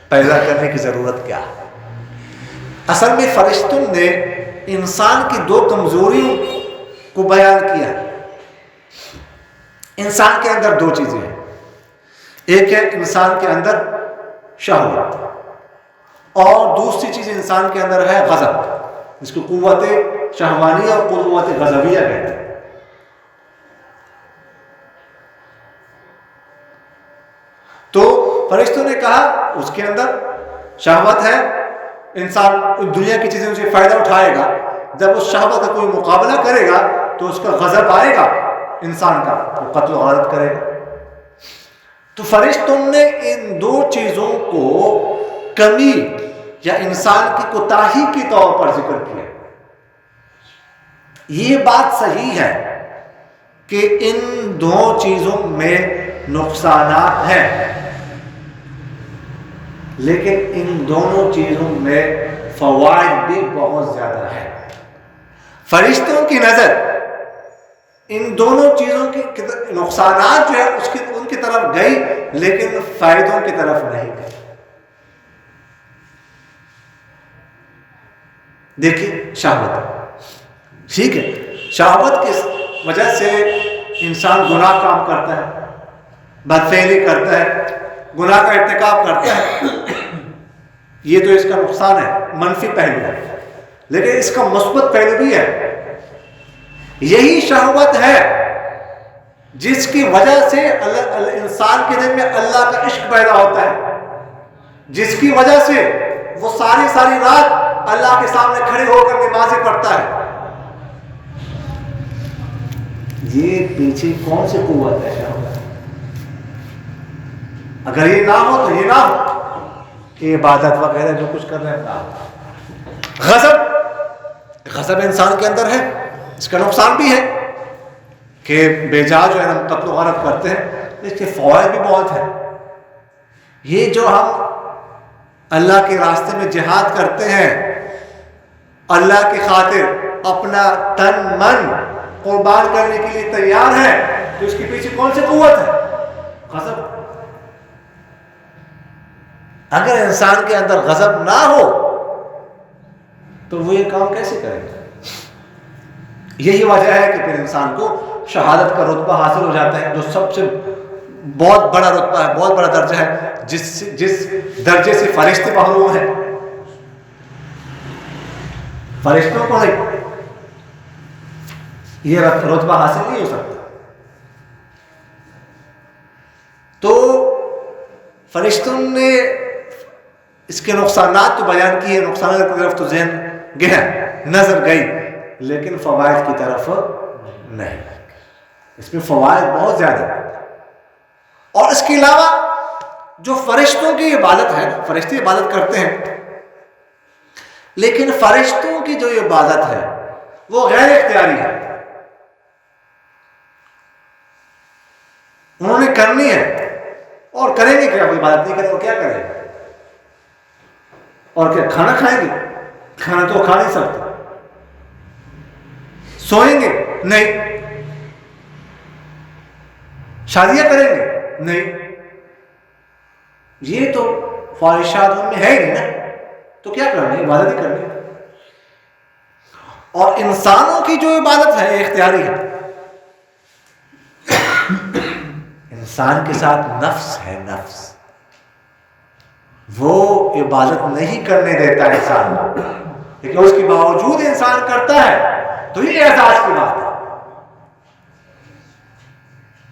پیدا کرنے کی ضرورت کیا ہے؟ اصل میں فرشتوں نے انسان کی دو کمزوریوں کو بیان کیا۔ انسان کے اندر دو چیزیں ہیں، ایک ہے انسان کے اندر شہوت اور دوسری چیز انسان کے اندر ہے غضب، جس کو قوت شہوانیہ اور قوت غضبیہ کہتے ہیں۔ تو فرشتوں نے کہا اس کے اندر شہوت ہے، انسان دنیا کی چیزوں سے فائدہ اٹھائے گا، جب اس شہوت کا کوئی مقابلہ کرے گا تو اس کا غضب آئے گا، انسان کا وہ قتل و غارت کرے گا۔ تو فرشتوں نے ان دو چیزوں کو کمی یا انسان کی کوتاہی کے طور پر ذکر کیا۔ یہ بات صحیح ہے کہ ان دو چیزوں میں نقصانات ہیں، لیکن ان دونوں چیزوں میں فوائد بھی بہت زیادہ ہیں۔ فرشتوں کی نظر ان دونوں چیزوں کی نقصانات جو ہے ان کی طرف گئی، لیکن فائدوں کی طرف نہیں گئی۔ دیکھیں شہوت، ٹھیک ہے، شہوت کی وجہ سے انسان گناہ کام کرتا ہے، بدفعلی کرتا ہے، گناہ کا ارتکاب کرتا ہے، یہ تو اس کا نقصان ہے، منفی پہلو ہے، لیکن اس کا مثبت پہلو بھی ہے۔ یہی شہوت ہے جس کی وجہ سے انسان کے دل میں اللہ کا عشق پیدا ہوتا ہے، جس کی وجہ سے وہ ساری رات اللہ کے سامنے کھڑے ہو کر نمازیں پڑھتا ہے۔ یہ پیچھے کون سی قوت ہے شہوت؟ اگر یہ نہ ہو تو یہ نہ ہو کہ عبادت وغیرہ جو کچھ کر رہے ہیں۔ غضب انسان کے اندر ہے، اس کا نقصان بھی ہے کہ بے جا جو ہے ہم قتل و غارت کرتے ہیں، اس کے فوائد بھی بہت ہیں۔ یہ جو ہم اللہ کے راستے میں جہاد کرتے ہیں، اللہ کی خاطر اپنا تن من قربان کرنے کے لیے تیار ہے، تو اس کے پیچھے کون سی قوت ہے؟ غضب۔ اگر انسان کے اندر غضب نہ ہو تو وہ یہ کام کیسے کرے گا؟ یہی وجہ ہے کہ پھر انسان کو شہادت کا رتبہ حاصل ہو جاتا ہے، جو سب سے بہت بڑا رتبہ ہے، بہت بڑا درجہ ہے، جس درجے سے فرشتے محروم ہیں، فرشتوں کو نہیں یہ رتبہ حاصل نہیں ہو سکتا۔ تو فرشتوں نے اس کے نقصانات تو بیان کیے، نقصانات کی طرف تو ذہن گیا، نظر گئی، لیکن فوائد کی طرف نہیں۔ اس میں فوائد بہت زیادہ ہیں۔ اور اس کے علاوہ جو فرشتوں کی عبادت ہے، فرشتے عبادت کرتے ہیں، لیکن فرشتوں کی جو عبادت ہے وہ غیر اختیاری ہے، انہوں نے کرنی ہے، اور کریں گے کیا؟ عبادت نہیں کریں تو کیا کریں گے؟ اور کیا کھانا کھائیں گے؟ کھانا تو کھا نہیں سکتے۔ سوئیں گے؟ نہیں۔ شادیاں کریں گے؟ نہیں۔ یہ تو خواہشات ان میں ہے ہی نہیں نا، تو کیا کرنا ہے؟ عبادت ہی کرنی ہے۔ اور انسانوں کی جو عبادت ہے اختیاری ہے۔ انسان کے ساتھ نفس ہے، نفس وہ عبادت نہیں کرنے دیتا انسان کو، لیکن اس کے باوجود انسان کرتا ہے، تو یہ اعزاز کی بات ہے۔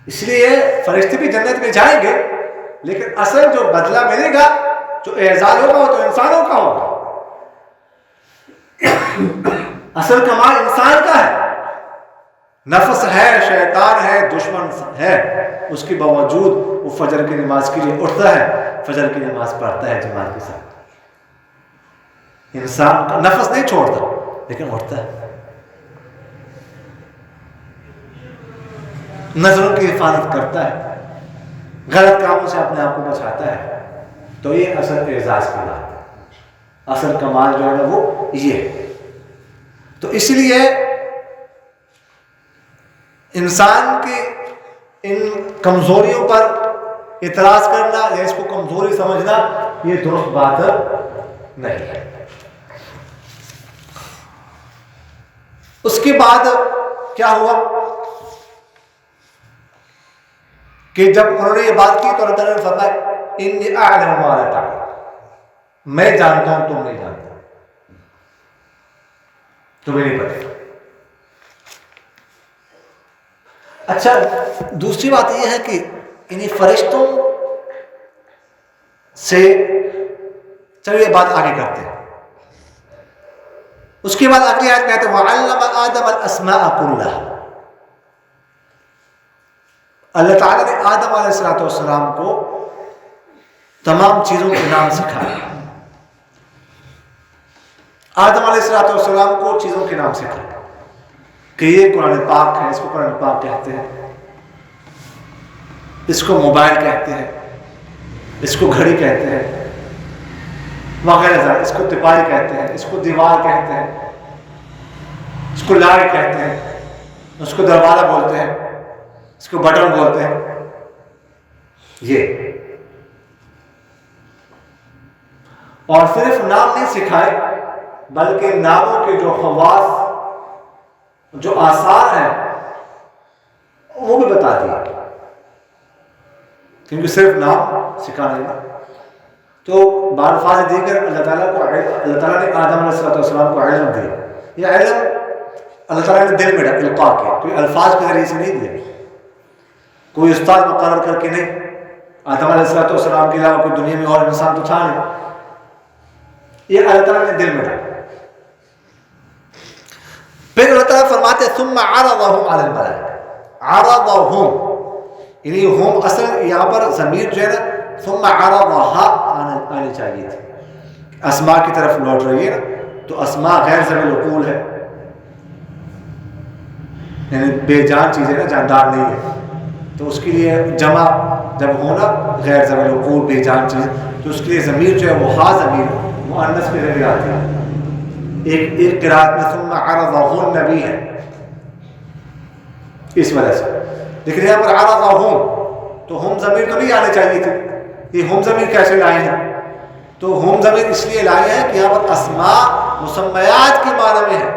اس لیے فرشتے بھی جنت میں جائیں گے، لیکن اصل جو بدلہ ملے گا، جو اعزاز ہوگا، وہ تو انسانوں کا ہوگا۔ اصل کمال انسان کا ہے، نفس ہے، شیطان ہے، دشمن ہے، اس کے باوجود وہ فجر کی نماز کے لیے اٹھتا ہے، فجر کی نماز پڑھتا ہے جماعت کے ساتھ۔ انسان کا نفس نہیں چھوڑتا لیکن اٹھتا ہے، نظروں کی حفاظت کرتا ہے، غلط کاموں سے اپنے آپ کو بچاتا ہے۔ تو یہ اصل اعزاز کی بات ہے، اصل کمال جو ہے نا وہ یہ ہے۔ تو اس لیے انسان کی ان کمزوریوں پر اعتراض کرنا یا اس کو کمزوری سمجھنا یہ درست بات نہیں ہے۔ اس کے بعد کیا ہوا کہ جب انہوں نے یہ بات کی تو اللہ تعالیٰ نے فرمایا انی اعلم ما لا تعلمون، میں جانتا ہوں تم نہیں جانتے، تمہیں نہیں پتہ۔ اچھا، دوسری بات یہ ہے کہ انہیں فرشتوں سے چلو یہ بات آگے کرتے ہیں۔ اس کے بعد اگلی آیت کہتے ہیں وَعَلَّمَ آدَمَ الْأَسْمَاءَ كُلَّهَا، اللہ تعالیٰ نے آدم علیہ السلام کو تمام چیزوں کے نام سکھائے۔ آدم علیہ السلام کو چیزوں کے نام سکھائے کہ یہ قرآن پاک ہے، اس کو قرآن پاک کہتے ہیں، اس کو موبائل کہتے ہیں، اس کو گھڑی کہتے ہیں وغیرہ، اس کو تپاری کہتے ہیں، اس کو دیوار کہتے ہیں، اس کو لائٹ کہتے ہیں، اس کو دروازہ بولتے ہیں، اس کو بٹن بولتے ہیں۔ یہ اور صرف نام نہیں سکھائے بلکہ ناموں کے جو خواص، جو آثار ہیں وہ بھی بتا دیا، کیونکہ صرف نام سکھانا نہیں۔ تو بالفاظ دیگر اللہ تعالیٰ نے آدم علیہ السلام کو علم دیا۔ یہ علم اللہ تعالیٰ نے دل میں القاء کیا، کوئی الفاظ کے ذریعے سے نہیں دیا، کوئی استاد مقرر کر کے نہیں۔ آدم علیہ السلام کے علاوہ کوئی دنیا میں اور انسان تو تھا نہیں، یہ اللہ تعالیٰ نے دل میں ڈالا۔ پھر اللہ تعالیٰ فرماتے ہیں ثم عرضهم علی الملائکہ، عرضهم یعنی ہم اصل یہاں پر ضمیر جو ہے نا ثم عرضها آنے چاہیے تھی، اسماء کی طرف لوٹ رہی ہے نا، تو اسماء غیر ذوی العقول ہے، یعنی بے جان چیز ہے نا، جاندار نہیں ہے، تو اس کے لیے جمع جب ہونا غیر ذوی العقول بے جان چیز، تو اس کے لیے ضمیر جو ہے وہ ہا ضمیر مؤنث کے ذریعے آتی ہے۔ ایک قرات میں ثم عرضهم بھی ہے اس وجہ سے، لیکن یہاں پر عرضهم تو ہم ضمیر تو نہیں آنے چاہیے تھے، یہ ہم ضمیر کیسے لائے ہیں؟ تو ہم ضمیر اس لیے لائے ہیں کہ یہاں پر اسماء مسمیات کے معنی میں ہے،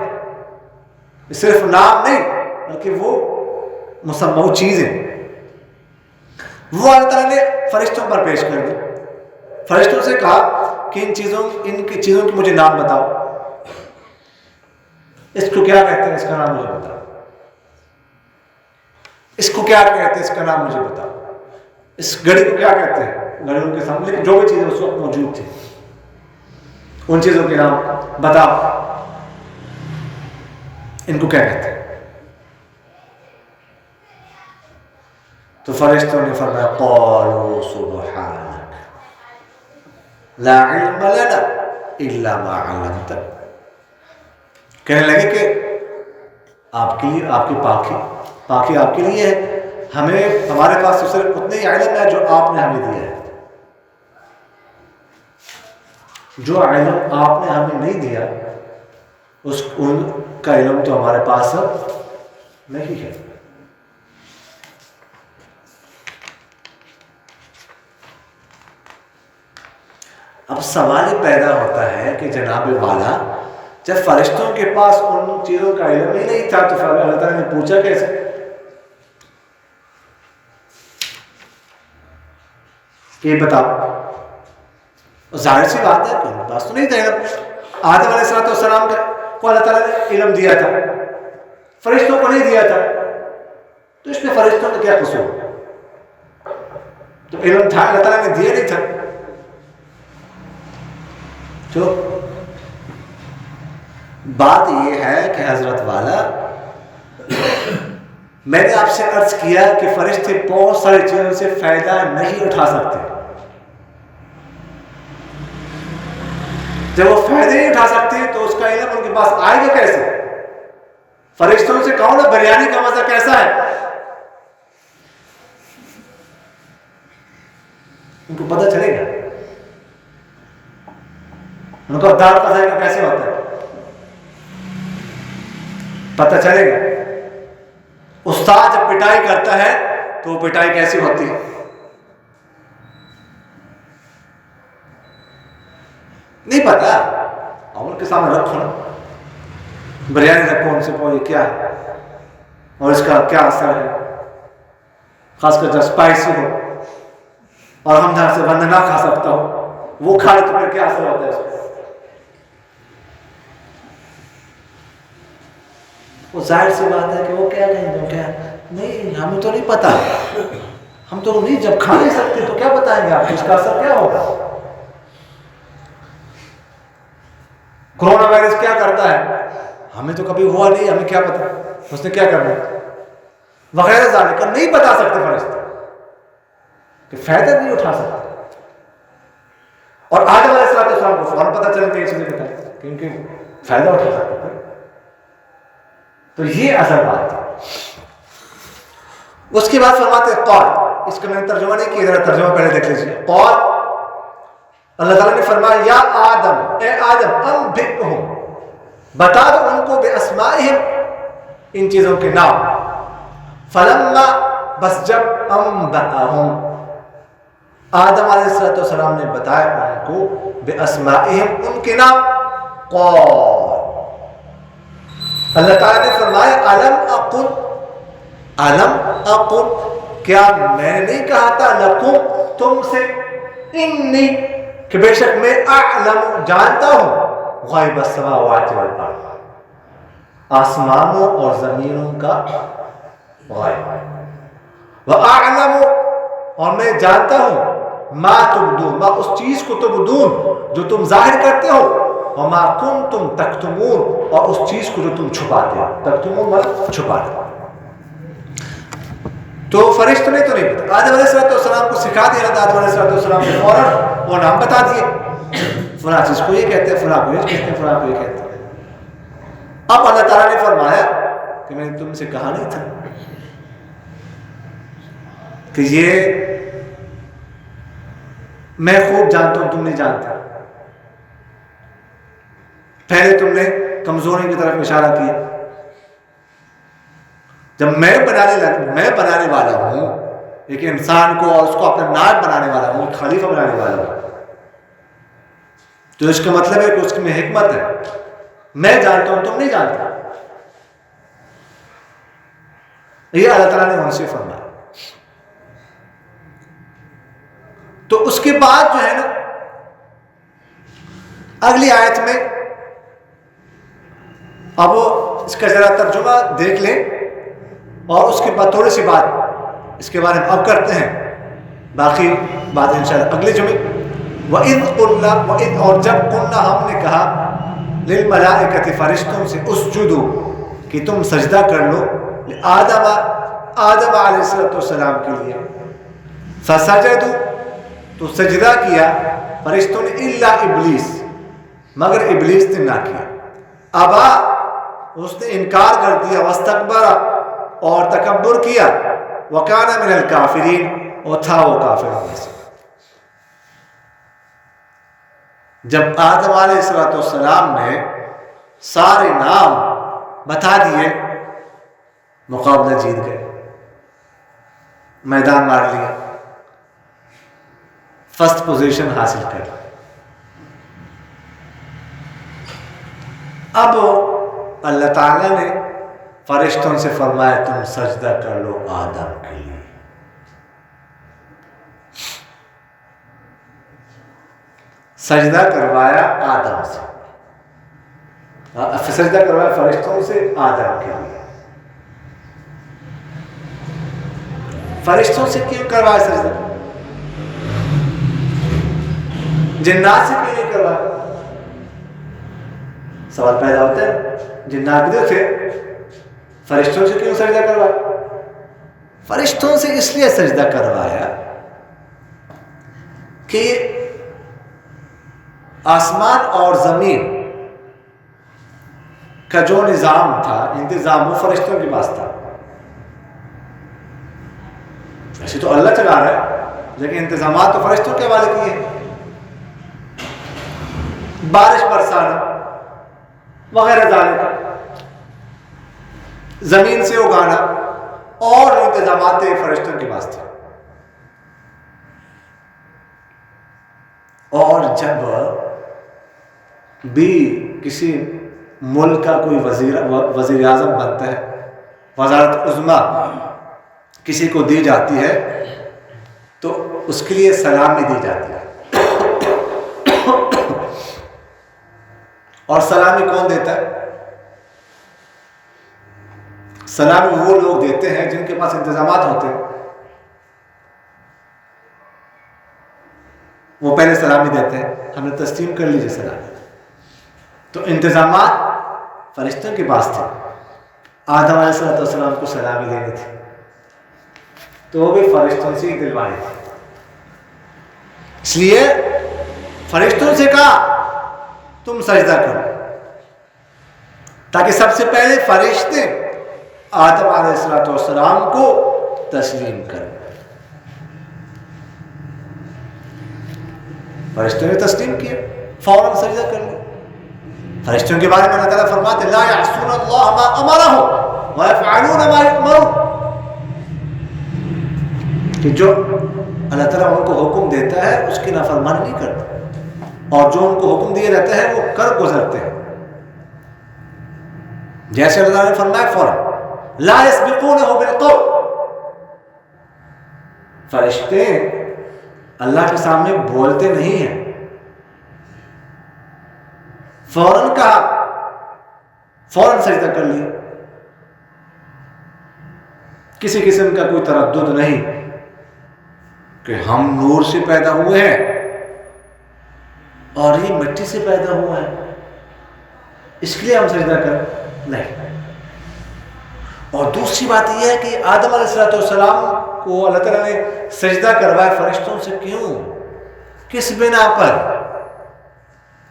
صرف نام نہیں بلکہ وہ مسمع چیزیں، وہ اللہ تعالیٰ نے فرشتوں پر پیش کر دی۔ فرشتوں سے کہا کہ ان کی چیزوں کے مجھے نام بتاؤ، اس کو کیا کہتے ہیں، اس کا نام مجھے بتاؤ، اس کو کیا کہتے ہیں، اس کا نام مجھے بتاؤ، اس گھڑی کو کیا کہتے ہیں، گھڑیوں کے سامنے جو بھی چیزیں اس وقت موجود تھی ان چیزوں کے نام بتاؤ، ان کو کیا کہتے ہیں۔ تو فرشتوں نے فرمایا قالوا سبحانک لا علم لنا الا ما علمتنا، کہنے لگے کہ آپ کی پاکی آپ کے لیے ہے، ہمارے پاس تو صرف اتنے ہی علم ہے جو آپ نے ہمیں دیا ہے، جو علم آپ نے ہمیں نہیں دیا ان کا علم تو ہمارے پاس نہیں ہے۔ اب سوال یہ پیدا ہوتا ہے کہ جناب والا جب فرشتوں کے پاس ان چیزوں کا علم ہی نہیں تھا تو اللہ تعالیٰ نے پوچھا کیسے؟ کہ بتاؤ، ظاہر سی بات ہے کہ ان کے پاس تو نہیں تھا علم۔ آدم علیہ السلام کو اللہ تعالیٰ نے علم دیا تھا، فرشتوں کو نہیں دیا تھا، تو اس میں فرشتوں کا کیا قصور؟ تو علم تھا، اللہ تعالیٰ نے دیا نہیں تھا۔ تو بات یہ ہے کہ حضرت والا میں نے آپ سے عرض کیا کہ فرشتے بہت ساری چیزوں سے فائدہ نہیں اٹھا سکتے. جب وہ فائدہ نہیں اٹھا سکتے تو اس کا علم ان کے پاس آئے گا کیسے؟ فرشتوں سے کہو نا بریانی کا مزہ کیسا ہے، ان کو پتہ چلے گا. ان کو دال کا ذائقہ کیسے ہوتا ہے پتہ چلے گا. استاد جب پٹائی کرتا ہے تو وہ پٹائی کیسی ہوتی ہے نہیں پتا. ان کے سامنے رکھو نا بریانی رکھو، ان سے کہو یہ کیا ہے اور اس کا کیا اثر ہے، خاص کر جب اسپائسی ہو اور ہم جہاں سے بندہ نہ کھا سکتا ہو وہ کھا لے تو پھر کیا اثر ہوتا ہے اس کا. وہ ظاہر سی بات ہے کہ وہ کیا کہیں گے، کیا نہیں ہمیں تو نہیں پتا، ہم تو نہیں جب کھا نہیں سکتے تو کیا بتائیں گے آپ کو اس کا اثر کیا ہوگا. کرونا وائرس کیا کرتا ہے ہمیں تو کبھی ہوا نہیں، ہمیں کیا پتا اس نے کیا کرنا وغیرہ ذالک کا نہیں بتا سکتے فرشتے کہ فائدہ نہیں اٹھا سکتے. اور آدم علیہ السلام کو فوراً پتہ چلے کہ یہ چیزیں بتائیں کیونکہ فائدہ اٹھا سکتے تھے. تو یہ اصل بات ہے. اس کے بعد فرماتے ہیں قال، اس کا میں نے ترجمہ نہیں کیا، ذرا ترجمہ پہلے دیکھ لیجیے. قال اللہ تعالیٰ نے فرمایا یا آدم، اے آدم انبئہم، بتا دو ان کو باسمائہم، ان چیزوں کے نام. فلما، بس جب انبأہم، آدم علیہ السلام نے بتایا ان کو باسمائہم، ان کے نام. قال، اللہ تعالیٰ نے فرمایا علم اقل، کیا میں نے نہیں کہا تھا لکم، تم سے، انی، کہ بے شک میں اعلم، جانتا ہوں، غیب السماوات والارض، آسمانوں اور زمینوں کا غیب. واعلم، اور میں جانتا ہوں، ما تبدون، ما اس چیز کو تبدون جو تم ظاہر کرتے ہو، وما کنتم تکتمون، اور اس چیز کو جو تم چھپاتے ہو. تکتمون مطلب چھپاتے. تو فرشتوں نے تو نہیں پتا. آدم علیہ السلام کو سکھا دیا. آدم علیہ السلام نے فوراً وہ نام بتا دیے، فلاں چیز کو یہ کہتے ہیں، فلاں کو یہ کہتے ہیں، فلاں کو یہ کہتے ہیں. اب اللہ تعالیٰ نے فرمایا کہ میں نے تم سے کہا نہیں تھا کہ یہ میں خوب جانتا ہوں، تم نہیں جانتا. پہلے تم نے کمزوری کی طرف اشارہ کیا. جب میں بنانے والا ہوں ایک انسان کو اور اس کو اپنا نائب بنانے والا ہوں، خلیفہ بنانے والا ہوں، تو اس کا مطلب ہے کہ اس میں حکمت ہے. میں جانتا ہوں، تم نہیں جانتا. یہ اللہ تعالیٰ نے ان سے فرمایا. تو اس کے بعد جو ہے نا اگلی آیت میں، اب اس کا ذرا ترجمہ دیکھ لیں اور اس کے بعد تھوڑی سی بات اس کے بارے میں اب کرتے ہیں، باقی بات انشاءاللہ اگلے جمعے. وَإِذْ قُلْنَا، وَإِذْ، اور جب قُلْنَا، ہم نے کہا، لِلْمَلَائِكَةِ، فرشتوں سے، اسجدوا، کہ تم سجدہ کر لو، آدم علیہ السلام کے لیے. فسجدوا، تو سجدہ کیا فرشتوں نے، الا ابلیس، مگر ابلیس نے نہ کیا. ابا، اس نے انکار کر دیا. واستکبر، اور تکبر کیا. وکان من الکافرین، اور تھا وہ کافروں میں سے. جب آدم علیہ السلام نے سارے نام بتا دیے، مقابلہ جیت گئے، میدان مار لیا، فرسٹ پوزیشن حاصل کر. اب اللہ تعالیٰ نے فرشتوں سے فرمایا تم سجدہ کر لو آدم کے لیے. سجدہ کروایا آدم سے، سجدہ کروایا فرشتوں سے آدم کے لیے. فرشتوں سے کیوں کروایا سجدہ؟ جنات سے کیوں نہیں کروایا؟ سوال پیدا ہوتا ہے، جنات بھی تھے، فرشتوں سے کیوں سجدہ کروایا؟ فرشتوں سے اس لیے سجدہ کروایا کہ آسمان اور زمین کا جو نظام تھا، انتظام، وہ فرشتوں کے پاس تھا. ایسے تو اللہ چلا رہا ہے لیکن انتظامات تو فرشتوں کے حوالے کیے ہیں. بارش برسانا وغیرہ ذالک، زمین سے اگانا اور انتظامات فرشتوں کے پاس تھے. اور جب بھی کسی ملک کا کوئی وزیر اعظم بنتا ہے، وزارت عظمیٰ کسی کو دی جاتی ہے تو اس کے لیے سلامی دی جاتی ہے. اور سلامی کون دیتا ہے؟ سلامی وہ لوگ دیتے ہیں جن کے پاس انتظامات ہوتے ہیں. وہ پہلے سلامی دیتے ہیں، ہم نے تسلیم کر لیجیے سلامی. تو انتظامات فرشتوں کے پاس تھے. آدم علیہ السلام کو سلامی دینی تھی تو وہ بھی فرشتوں سے ہی دلوانی تھی. اس لیے فرشتوں سے کہا تم سجدہ کرو، تاکہ سب سے پہلے فرشتے آدم علیہ السلام کو تسلیم کریں. فرشتوں نے تسلیم کیا، فوراً سجدہ کر لیا. فرشتوں کے بارے میں اللہ تعالیٰ فرماتے لا یعصون اللہ ما امرهم ویفعلون ما یؤمرون، کہ جو اللہ تعالیٰ ان کو حکم دیتا ہے اس کی نافرمانی نہیں کرتے، اور جو ان کو حکم دیا جاتا ہے وہ کر گزرتے ہیں. جیسے اللہ تعالیٰ نے فرمایا فوراً لا یسبقونہ بالقول، فرشتے اللہ کے سامنے بولتے نہیں ہیں. فوراً کہا، فوراً سجدہ کر لیا. کسی قسم کا کوئی تردد نہیں کہ ہم نور سے پیدا ہوئے ہیں اور یہ مٹی سے پیدا ہوا ہے اس کے لیے ہم سجدہ کریں، نہیں. اور دوسری بات یہ ہے کہ آدم علیہ السلام کو اللہ تعالیٰ نے سجدہ کروایا فرشتوں سے. کیوں؟ کس بنا پر؟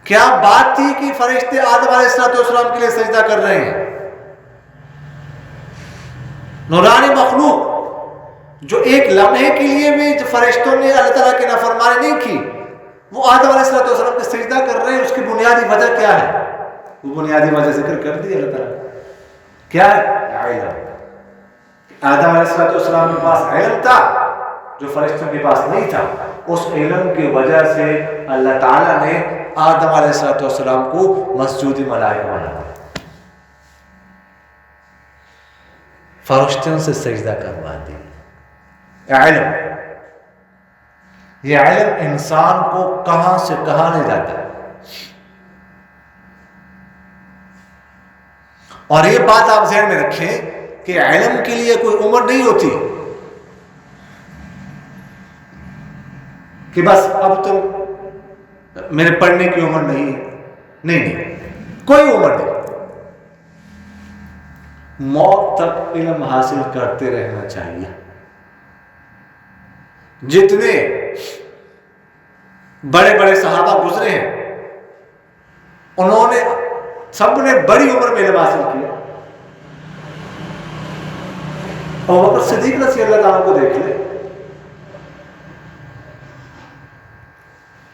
کیا بات تھی کہ فرشتے آدم علیہ السلام کے لیے سجدہ کر رہے ہیں؟ نورانی مخلوق جو ایک لمحے کے لیے بھی جو فرشتوں نے اللہ تعالیٰ کی نافرمانی نہیں کی، وہ آدم علیہ السلام کے سجدہ کر رہے ہیں. اس کی بنیادی وجہ کیا ہے؟ وہ بنیادی وجہ ذکر کر دی اللہ تعالیٰ. کیا ہے؟ علم. آدم علیہ السلام کے پاس علم تھا جو فرشتوں کے پاس نہیں تھا. اس علم کی وجہ سے اللہ تعالیٰ نے آدم علیہ السلام کو مسجود ملائکہ بنایا، فرشتوں سے سجدہ کروا دی. علم، یہ علم انسان کو کہاں سے کہاں لے جاتا ہے. اور یہ بات آپ ذہن میں رکھیں کہ علم کے لیے کوئی عمر نہیں ہوتی کہ بس اب تم میرے پڑھنے کی عمر نہیں ہے. نہیں، کوئی عمر نہیں. موت تک علم حاصل کرتے رہنا چاہیے. جتنے بڑے بڑے صحابہ گزرے ہیں انہوں نے سب نے بڑی عمر میں علم حاصل کیا. اور ابو بکر صدیق رضی اللہ تعالیٰ کو دیکھ لیں،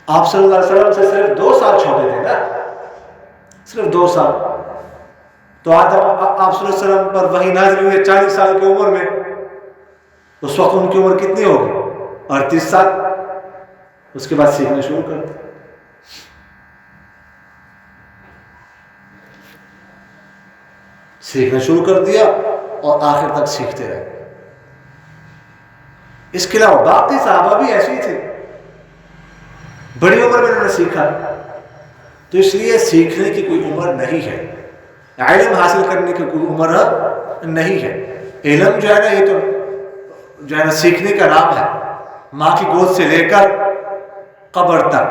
آپ صلی اللہ علیہ وسلم سے صرف 2 سال چھوٹے تھے نا، صرف 2 سال. تو آپ صلی اللہ علیہ وسلم پر وحی نازل ہوئی 40 سال کی عمر میں. اس وقت ان کی عمر کتنی ہوگی؟ 38 سال. اس کے بعد سیکھنا شروع کر دیا. سیکھنا شروع کر دیا اور آخر تک سیکھتے رہے. اس کے علاوہ باقی صحابہ بھی ایسے ہی تھے، بڑی عمر میں انہوں نے سیکھا. تو اس لیے سیکھنے کی کوئی عمر نہیں ہے، علم حاصل کرنے کی کوئی عمر نہیں ہے. علم جو ہے نا، یہ تو جو ہے نا سیکھنے کا نام ہے. ماں کی گود سے لے کر قبر تک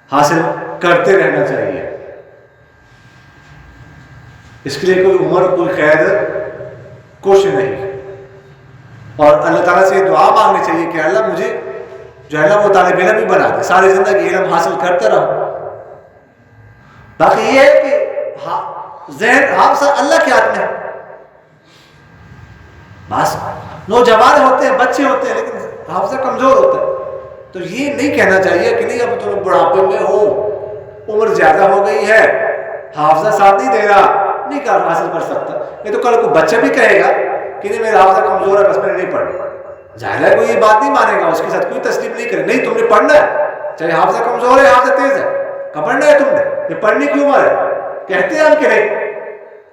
حاصل کرتے رہنا چاہیے. اس کے لیے کوئی عمر، کوئی قید کچھ نہیں. اور اللہ تعالیٰ سے دعا مانگنی چاہیے کہ اللہ مجھے جو ہے نا وہ طالب علم بھی بنا دے، ساری زندگی علم حاصل کرتے رہو۔ باقی یہ ہے کہ ذہن حافظہ اللہ کے ہاتھ میں ہے، بس نوجوان ہوتے ہیں، بچے ہوتے ہیں، لیکن حافظہ کمزور ہوتا ہے۔ تو یہ نہیں کہنا چاہیے کہ نہیں اب تم بڑھاپے میں ہو، عمر زیادہ ہو گئی ہے، حافظہ ساتھ نہیں دے رہا، نہیں کر حاصل کر سکتا۔ یہ تو کل کو بچہ بھی کہے گا کہ نہیں میرا حافظہ کمزور ہے، بس میں نے نہیں پڑھنا، ظاہر ہے کوئی یہ بات نہیں مانے گا، اس کے ساتھ کوئی تسلیم نہیں کرے، نہیں تم نے پڑھنا ہے، چاہے حافظہ کمزور ہے حافظہ تیز ہے، کب پڑھنا ہے تم نے، یہ پڑھنے کی عمر ہے، کہتے ہیں ہم کہ نہیں۔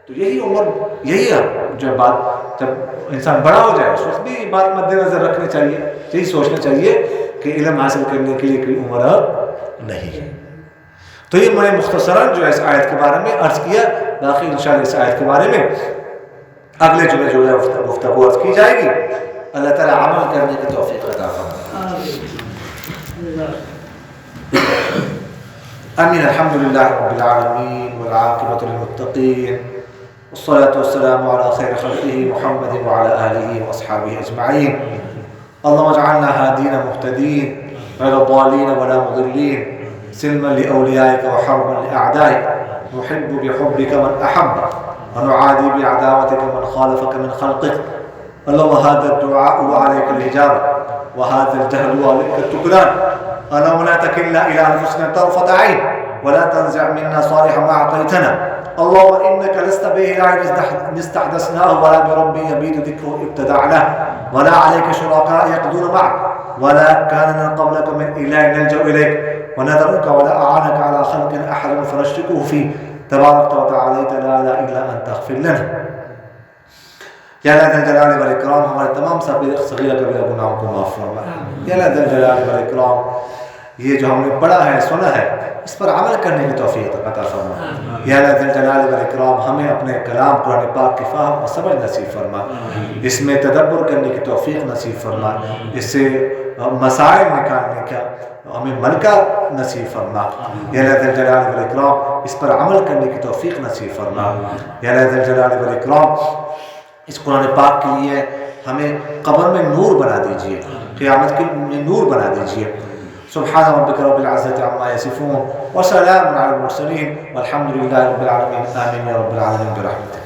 تو یہی عمر، یہی ہے جو بات، جب انسان بڑا ہو جائے اس وقت بھی بات مد نظر رکھنی چاہیے، یہی سوچنا چاہیے کہ علم حاصل کرنے کے لیے کوئی عمر اب نہیں ہے۔ تو یہ میں نے مختصراً جو ہے اس آیت کے بارے میں عرض کیا، باقی انشاءاللہ اس آیت کے بارے میں اگلے جمعے جو ہے گفتگو عرض کی جائے گی۔ اللہ تعالیٰ عمل کرنے کی توفیق عطا فرمائے، آمین۔ الحمد للہ رب العالمین والعاقبۃ للمتقین والصلاة والسلام على خير خلقه محمد وعلى آله وأصحابه أجمعين۔ اللهم اجعلنا هادين مهتدين غير ضالين ولا مضلين، سلما لأوليائك وحربا لأعدائك، نحب بحبك من أحبك ونعادي بعداوتك من خالفك من خلقك۔ اللهم هذا الدعاء وعليك الإجابة، وهذا الجهل وعليك التكلان۔ اللهم لا تكلنا إلى أنفسنا طرفة عين، ولا تنزع منا صالح ما أعطيتنا۔ اللهم إنك لست به لعب استحدثناه، ولا برب يبيد ذكره ابتدعناه، ولا عليك شركاء يقدون معك، ولا كان لنا قبلك من إله نلجأ إليك ونذرك، ولا أعانك على خلق أحد فنشركه فيه، تبارك وتعاليت لا إله إلا أنت، اغفر لنا۔ یا اللہ ذی الجلال والاکرام ہمارے تمام صغیرہ کبیرہ گناہوں کو معاف فرما۔ یا اللہ ذی الجلال والاکرام یہ جو ہم نے پڑھا ہے سنا ہے اس پر عمل کرنے کی توفیق عطا فرما۔ یا اللہ ذی الجلال والاکرام ہمیں اپنے کلام قرآن پاک کی فہم اور سمجھ نصیب فرما، اس میں تدبر کرنے کی توفیق نصیب فرما، اس سے مسائل نکالنے کا ہمیں ملکہ نصیب فرما۔ یا اللہ ذی الجلال والاکرام اس پر عمل کرنے کی توفیق نصیب فرما۔ یا اللہ ذی الجلال والاکرام اس قرآن پاک کے لیے ہمیں قبر میں نور بنا دیجئے، قیامت کے میں نور بنا دیجئے۔ سبحان ربک رب العزت عما یصفون وسلام علی المرسلین والحمد للہ رب العالمین، آمین یا رب العالمین برحمتک۔